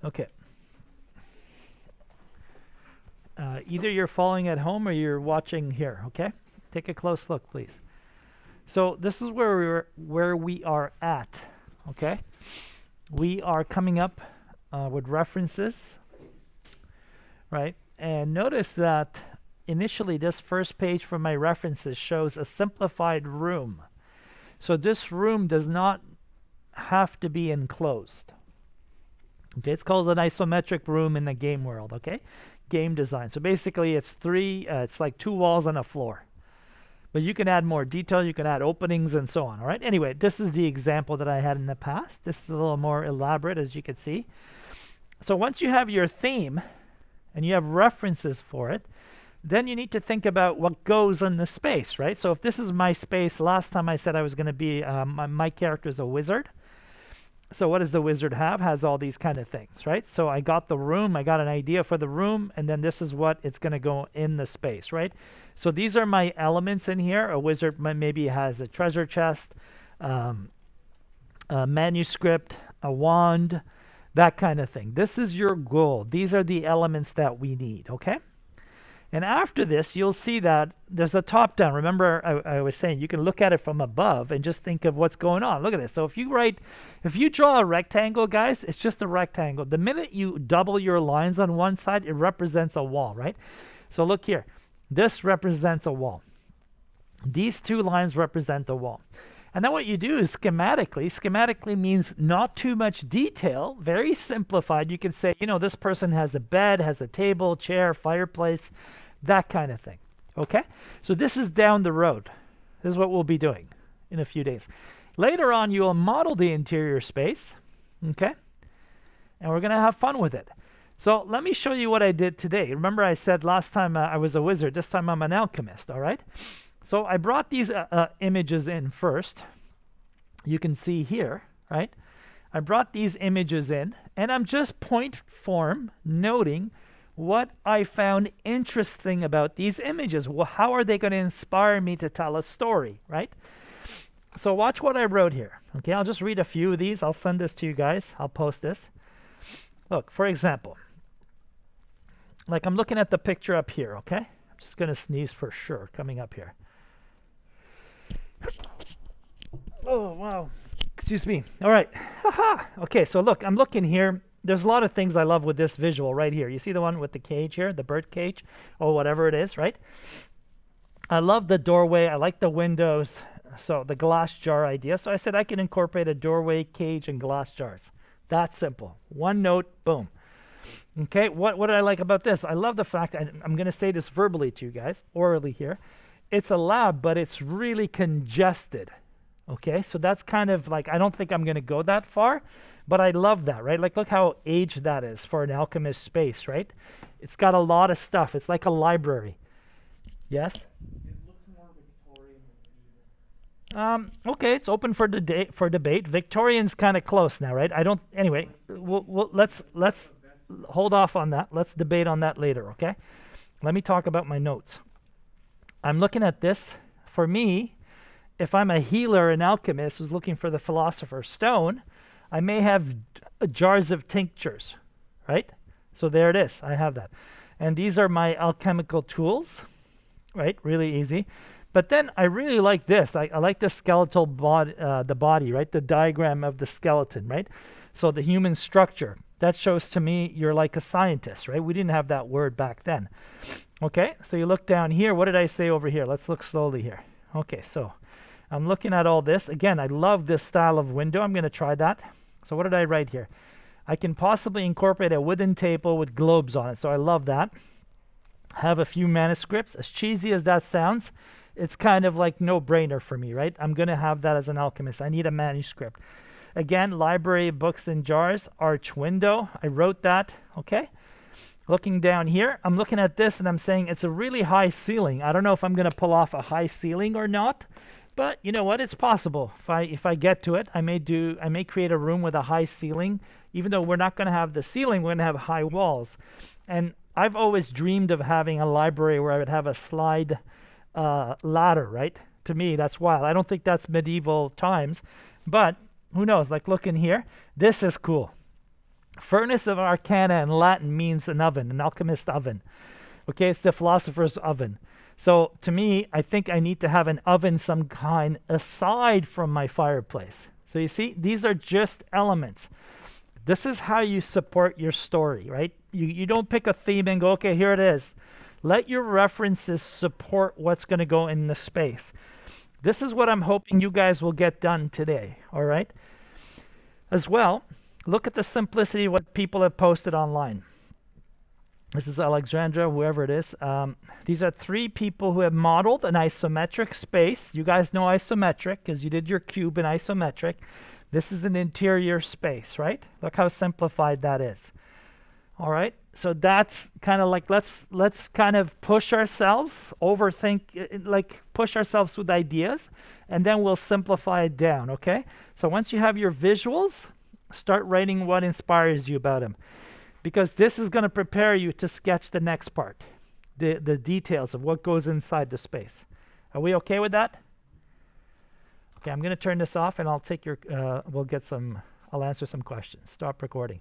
Okay. Either you're following at home or you're watching here, okay? Take a close look, please. So this is where we are at, okay? We are coming up with references, right? And notice that initially this first page from my references shows a simplified room. So this room does not have to be enclosed. Okay, it's called an isometric room in the game world, okay? Game design. So basically it's like two walls and a floor. But you can add more detail, you can add openings and so on, all right? Anyway, this is the example that I had in the past. This is a little more elaborate, as you can see. So once you have your theme and you have references for it, then you need to think about what goes in the space, right? So if this is my space, last time I said I was going to be, my character is a wizard. So what does the wizard have? Has all these kind of things, right? So I got the room, I got an idea for the room, and then this is what it's going to go in the space, right? So these are my elements in here. A wizard maybe has a treasure chest, a manuscript, a wand, that kind of thing. This is your goal. These are the elements that we need, okay? And after this, you'll see that there's a top-down. Remember, I was saying you can look at it from above and just think of what's going on. Look at this. So if you draw a rectangle, guys, it's just a rectangle. The minute you double your lines on one side, it represents a wall, right? So look here. This represents a wall. These two lines represent a wall. And then what you do is schematically means not too much detail, very simplified. You can say, you know, this person has a bed, has a table, chair, fireplace, that kind of thing. Okay? So this is down the road. This is what we'll be doing in a few days. Later on, you will model the interior space, okay? And we're going to have fun with it. So let me show you what I did today. Remember I said last time I was a wizard. This time I'm an alchemist, all right? So I brought these images in first. You can see here, right? I brought these images in, and I'm just point form noting what I found interesting about these images. Well, how are they going to inspire me to tell a story, right? So watch what I wrote here. Okay, I'll just read a few of these. I'll send this to you guys. I'll post this. Look, for example, like I'm looking at the picture up here, okay? I'm just going to sneeze for sure coming up here. Oh, wow. Excuse me. All right. Haha. Okay, so look, I'm looking here. There's a lot of things I love with this visual right here. You see the one with the cage here, the bird cage, or whatever it is, right? I love the doorway. I like the windows. So the glass jar idea. So I said I can incorporate a doorway, cage, and glass jars. That's simple. One note, boom. Okay, what did I like about this? I love the fact, I'm going to say this verbally to you guys, orally here. It's a lab, but it's really congested. Okay, so that's kind of like, I don't think I'm going to go that far, but I love that, right? Like, look how aged that is for an alchemist space, right? It's got a lot of stuff. It's like a library. Yes? It looks more Victorian than medieval. Okay, it's open for debate. Victorian's kind of close now, right? I don't. Anyway, let's hold off on that. Let's debate on that later. Okay? Let me talk about my notes. I'm looking at this. For me, if I'm a healer, an alchemist who's looking for the philosopher's stone, I may have jars of tinctures, right? So there it is. I have that. And these are my alchemical tools, right? Really easy. But then I really like this. I like the skeletal body, right? The diagram of the skeleton, right? So the human structure. That shows to me you're like a scientist, right? We didn't have that word back then. Okay, so you look down here. What did I say over here? Let's look slowly here. Okay, so I'm looking at all this. Again, I love this style of window. I'm going to try that. So what did I write here? I can possibly incorporate a wooden table with globes on it. So I love that. Have a few manuscripts. As cheesy as that sounds, it's kind of like no-brainer for me, right? I'm going to have that as an alchemist. I need a manuscript. Again, library, books in jars, arch window. I wrote that, okay? Looking down here, I'm looking at this and I'm saying it's a really high ceiling. I don't know if I'm going to pull off a high ceiling or not, but you know what? It's possible. If I get to it, I may create a room with a high ceiling. Even though we're not going to have the ceiling, we're going to have high walls. And I've always dreamed of having a library where I would have a slide ladder, right? To me, that's wild. I don't think that's medieval times, but who knows? Like, look in here. This is cool. Furnace of Arcana in Latin means an oven, an alchemist oven. Okay, it's the philosopher's oven. So to me, I think I need to have an oven some kind aside from my fireplace. So you see, these are just elements. This is how you support your story, right? You don't pick a theme and go, okay, here it is. Let your references support what's going to go in the space. This is what I'm hoping you guys will get done today, all right? As well, look at the simplicity of what people have posted online. This is Alexandra, whoever it is. These are 3 people who have modeled an isometric space. You guys know isometric because you did your cube in isometric. This is an interior space, right? Look how simplified that is. All right, so that's kind of like let's kind of push ourselves, overthink, like push ourselves with ideas, and then we'll simplify it down. Okay, so once you have your visuals, start writing what inspires you about them, because this is going to prepare you to sketch the next part, the details of what goes inside the space. Are we okay with that? Okay, I'm going to turn this off and I'll take your, I'll answer some questions. Stop recording.